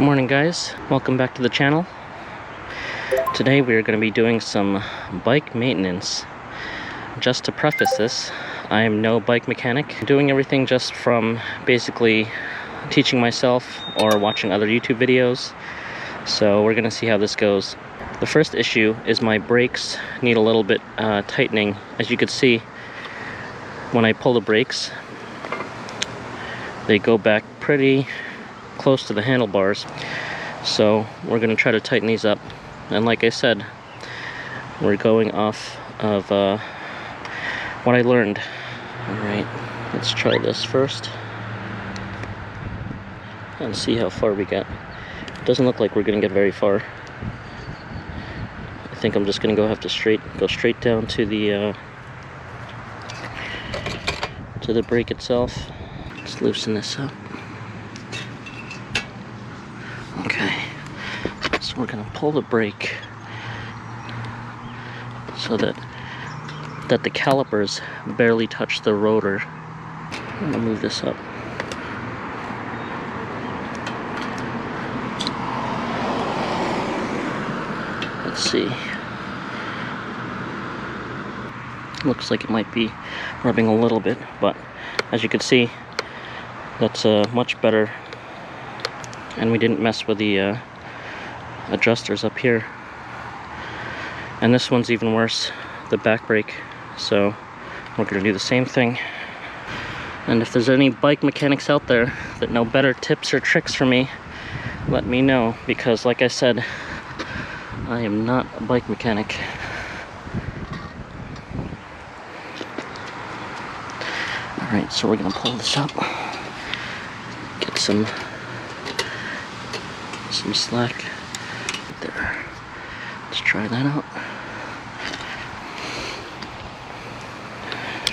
Morning guys, welcome back to the channel. Today we are going to be doing some bike maintenance. Just to preface this, I am no bike mechanic. I'm doing everything just from basically teaching myself or watching other YouTube videos. So we're going to see how this goes. The first issue is my brakes need a little bit tightening. As you can see, when I pull the brakes, they go back pretty close to the handlebars, so we're going to try to tighten these up. And like I said, we're going off of what I learned. Alright, let's try this first and see how far we get. It doesn't look like we're going to get very far. I think I'm just going to go straight down to the brake itself. Let's loosen this up. Okay, so we're going to pull the brake so that the calipers barely touch the rotor. I'm going to move this up. Let's see. Looks like it might be rubbing a little bit, but as you can see, that's much better. And we didn't mess with the adjusters up here. And this one's even worse, the back brake. So we're going to do the same thing. And if there's any bike mechanics out there that know better tips or tricks for me, let me know, because like I said, I am not a bike mechanic. Alright, so we're going to pull this up, get some slack there. Let's try that out.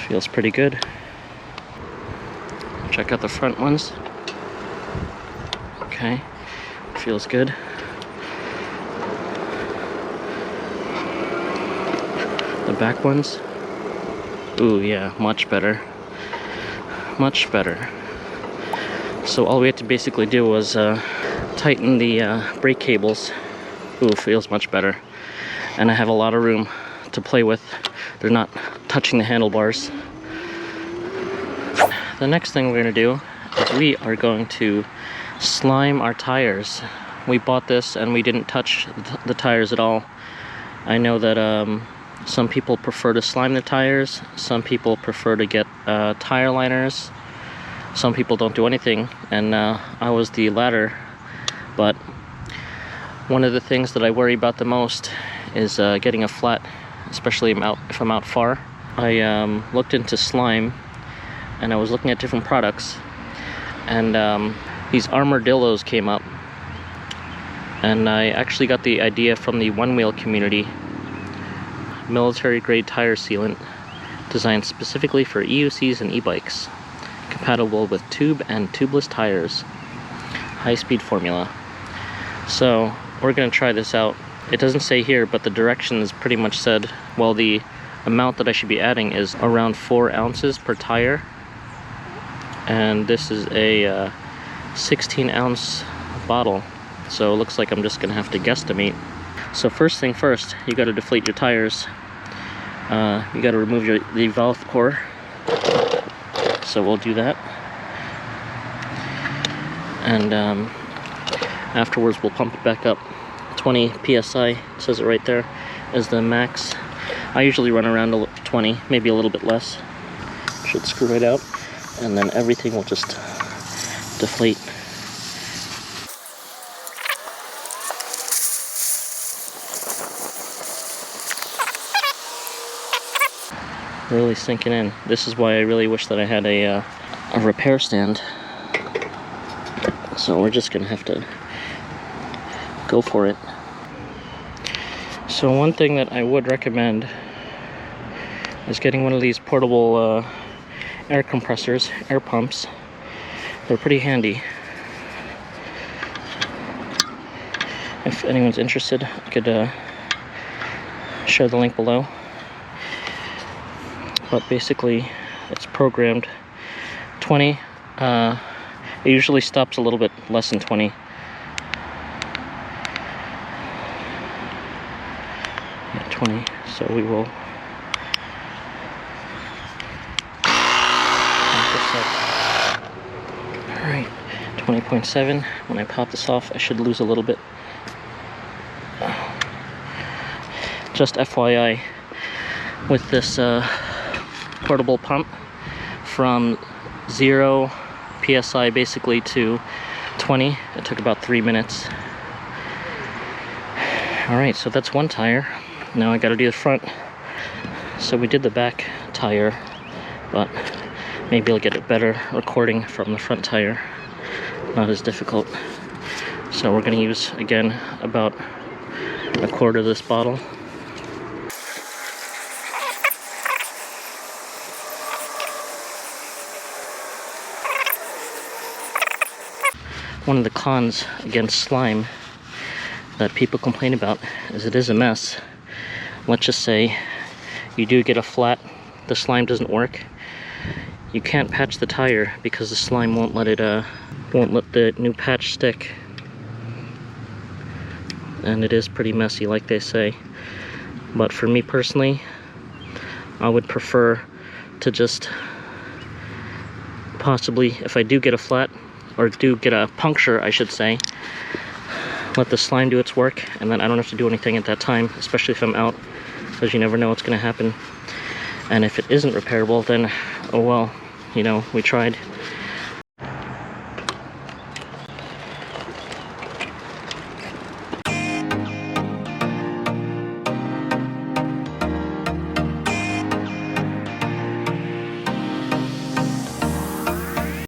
Feels pretty good. Check out the front ones. Okay, feels good. The back ones. Ooh, yeah, much better. Much better. So all we had to basically do was tighten the brake cables. Ooh, feels much better. And I have a lot of room to play with. They're not touching the handlebars. The next thing we're going to do is we are going to slime our tires. We bought this and we didn't touch the tires at all. I know that some people prefer to slime the tires. Some people prefer to get tire liners. Some people don't do anything, and I was the latter. But one of the things that I worry about the most is getting a flat, especially if I'm out far. I looked into slime, and I was looking at different products, and these Armor Dilloz came up, and I actually got the idea from the one-wheel community. Military grade tire sealant designed specifically for EUCs and e-bikes, compatible with tube and tubeless tires, high-speed formula. So we're going to try this out. It doesn't say here, but the directions pretty much said, well, the amount that I should be adding is around 4 ounces per tire, and this is a 16-ounce bottle, so it looks like I'm just going to have to guesstimate. So first thing first, you got to deflate your tires. You got to remove the valve core, so we'll do that, and afterwards we'll pump it back up. 20 psi, says it right there, is the max. I usually run around 20, maybe a little bit less. Should screw right out, and then everything will just deflate. Really sinking in. This is why I really wish that I had a repair stand. So we're just gonna have to go for it. So one thing that I would recommend is getting one of these portable air compressors, air pumps. They're pretty handy. If anyone's interested, I could share the link below. But basically, it's programmed 20. It usually stops a little bit less than 20. 20, so we will pop this up. Alright, 20.7. When I pop this off, I should lose a little bit. Just FYI, with this portable pump, from 0 PSI basically to 20, it took about 3 minutes. Alright, so that's one tire. Now I gotta do the front. So we did the back tire, but maybe I'll get a better recording from the front tire. Not as difficult. So we're gonna use, again, about a quarter of this bottle. One of the cons against slime that people complain about is it is a mess. Let's just say you do get a flat, the slime doesn't work. You can't patch the tire because the slime won't let it won't let the new patch stick. And it is pretty messy, like they say. But for me personally, I would prefer to just possibly, if I do get a flat, or do get a puncture, I should say, let the slime do its work, and then I don't have to do anything at that time, especially if I'm out, because you never know what's going to happen. And if it isn't repairable, then, oh well, you know, we tried.